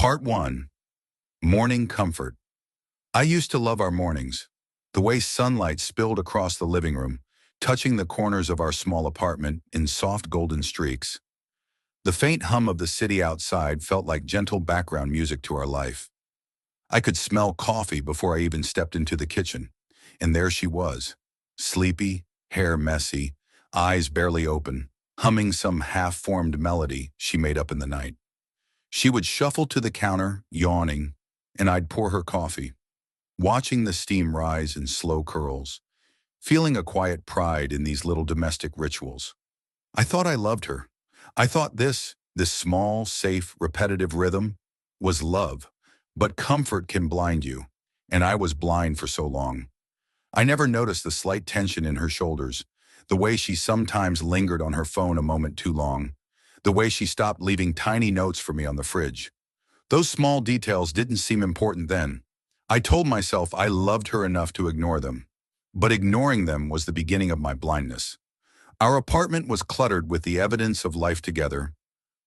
Part 1. Morning Comfort. I used to love our mornings. The way sunlight spilled across the living room, touching the corners of our small apartment in soft golden streaks. The faint hum of the city outside felt like gentle background music to our life. I could smell coffee before I even stepped into the kitchen, and there she was, sleepy, hair messy, eyes barely open, humming some half-formed melody she made up in the night. She would shuffle to the counter, yawning, and I'd pour her coffee, watching the steam rise in slow curls, feeling a quiet pride in these little domestic rituals. I thought I loved her. I thought this small, safe, repetitive rhythm was love. But comfort can blind you, and I was blind for so long. I never noticed the slight tension in her shoulders, the way she sometimes lingered on her phone a moment too long, the way she stopped leaving tiny notes for me on the fridge. Those small details didn't seem important then. I told myself I loved her enough to ignore them. But ignoring them was the beginning of my blindness. Our apartment was cluttered with the evidence of life together.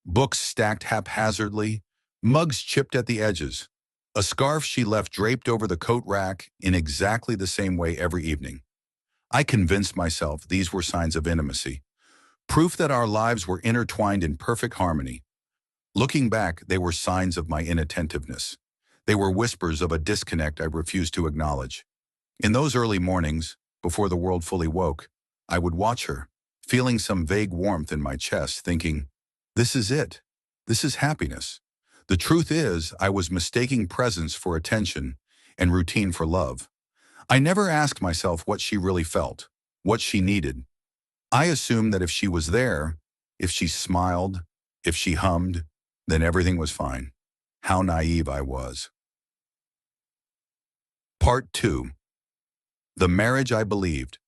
Books stacked haphazardly, mugs chipped at the edges, a scarf she left draped over the coat rack in exactly the same way every evening. I convinced myself these were signs of intimacy, proof that our lives were intertwined in perfect harmony. Looking back, they were signs of my inattentiveness. They were whispers of a disconnect I refused to acknowledge. In those early mornings, before the world fully woke, I would watch her, feeling some vague warmth in my chest, thinking, this is it. This is happiness. The truth is, I was mistaking presence for attention and routine for love. I never asked myself what she really felt, what she needed. I assumed that if she was there, if she smiled, if she hummed, then everything was fine. How naive I was. Part 2. The marriage I believed.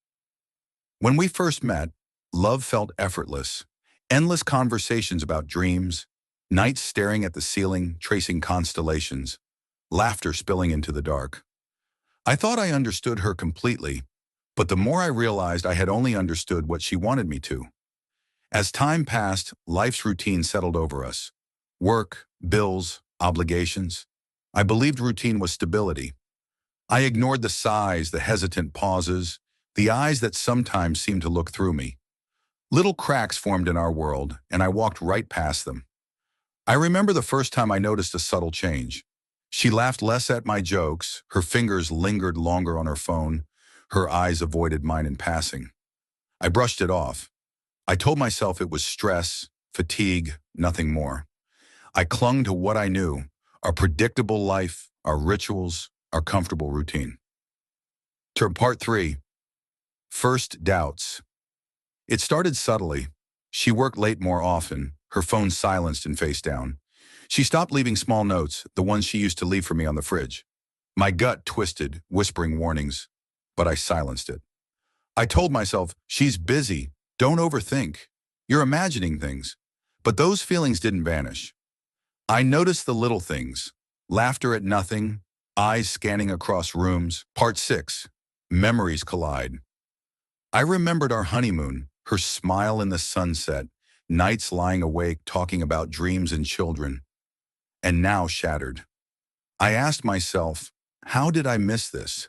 When we first met, love felt effortless. Endless conversations about dreams, nights staring at the ceiling, tracing constellations, laughter spilling into the dark. I thought I understood her completely, but the more I realized I had only understood what she wanted me to. As time passed, life's routine settled over us. Work, bills, obligations. I believed routine was stability. I ignored the sighs, the hesitant pauses, the eyes that sometimes seemed to look through me. Little cracks formed in our world, and I walked right past them. I remember the first time I noticed a subtle change. She laughed less at my jokes, her fingers lingered longer on her phone, her eyes avoided mine in passing. I brushed it off. I told myself it was stress, fatigue, nothing more. I clung to what I knew, our predictable life, our rituals, our comfortable routine. Part 3. First doubts. It started subtly. She worked late more often, her phone silenced and face down. She stopped leaving small notes, the ones she used to leave for me on the fridge. My gut twisted, whispering warnings, but I silenced it. I told myself, she's busy, don't overthink. You're imagining things. But those feelings didn't vanish. I noticed the little things, laughter at nothing, eyes scanning across rooms. Part 6. Memories collide. I remembered our honeymoon, her smile in the sunset, nights lying awake talking about dreams and children, and now shattered. I asked myself, how did I miss this?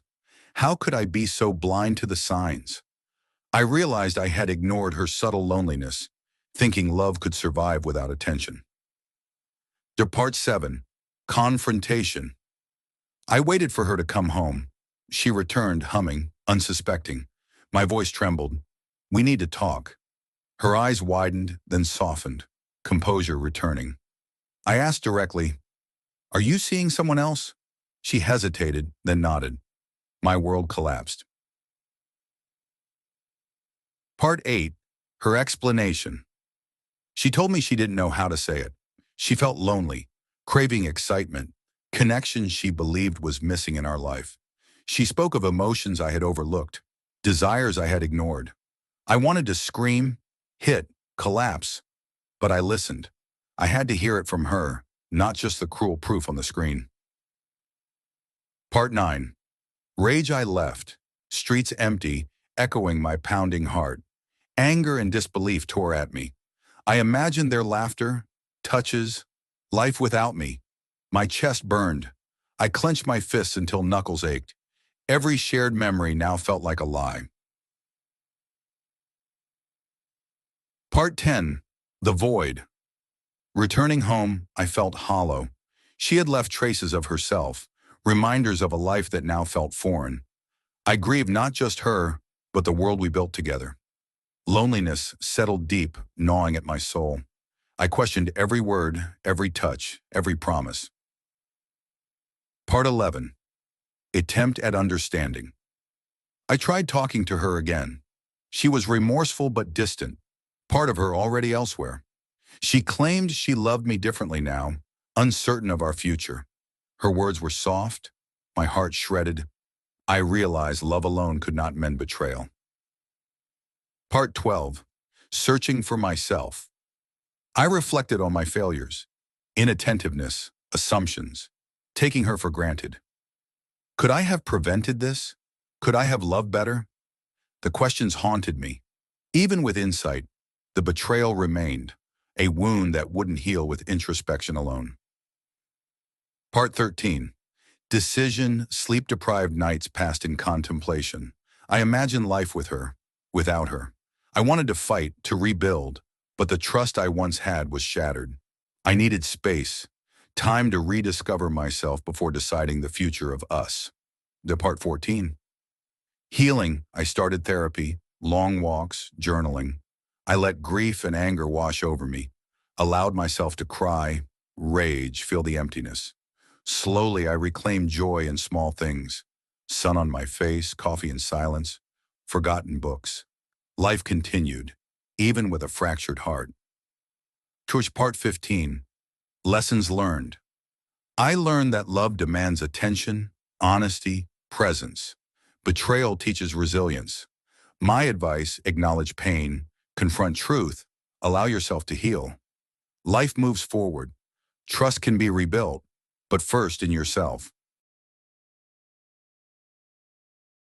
How could I be so blind to the signs? I realized I had ignored her subtle loneliness, thinking love could survive without attention. Part 7. Confrontation. I waited for her to come home. She returned, humming, unsuspecting. My voice trembled. We need to talk. Her eyes widened, then softened, composure returning. I asked directly, are you seeing someone else? She hesitated, then nodded. My world collapsed. Part 8. Her explanation. She told me she didn't know how to say it. She felt lonely, craving excitement, connection she believed was missing in our life. She spoke of emotions I had overlooked, desires I had ignored. I wanted to scream, hit, collapse, but I listened. I had to hear it from her, not just the cruel proof on the screen. Part 9. Rage I left, streets empty, echoing my pounding heart. Anger and disbelief tore at me. I imagined their laughter, touches, life without me. My chest burned. I clenched my fists until knuckles ached. Every shared memory now felt like a lie. Part 10. The Void. Returning home, I felt hollow. She had left traces of herself, reminders of a life that now felt foreign. I grieved not just her, but the world we built together. Loneliness settled deep, gnawing at my soul. I questioned every word, every touch, every promise. Part 11. Attempt at understanding. I tried talking to her again. She was remorseful but distant, part of her already elsewhere. She claimed she loved me differently now, uncertain of our future. Her words were soft, my heart shredded. I realized love alone could not mend betrayal. Part 12. Searching for myself. I reflected on my failures, inattentiveness, assumptions, taking her for granted. Could I have prevented this? Could I have loved better? The questions haunted me. Even with insight, the betrayal remained, a wound that wouldn't heal with introspection alone. Part 13. Decision, sleep-deprived nights passed in contemplation. I imagined life with her, without her. I wanted to fight, to rebuild, but the trust I once had was shattered. I needed space, time to rediscover myself before deciding the future of us. Part 14. Healing, I started therapy, long walks, journaling. I let grief and anger wash over me, allowed myself to cry, rage, feel the emptiness. Slowly, I reclaimed joy in small things. Sun on my face, coffee in silence, forgotten books. Life continued, even with a fractured heart. Towards Part 15. Lessons learned. I learned that love demands attention, honesty, presence. Betrayal teaches resilience. My advice: acknowledge pain, confront truth, allow yourself to heal. Life moves forward. Trust can be rebuilt, but first in yourself.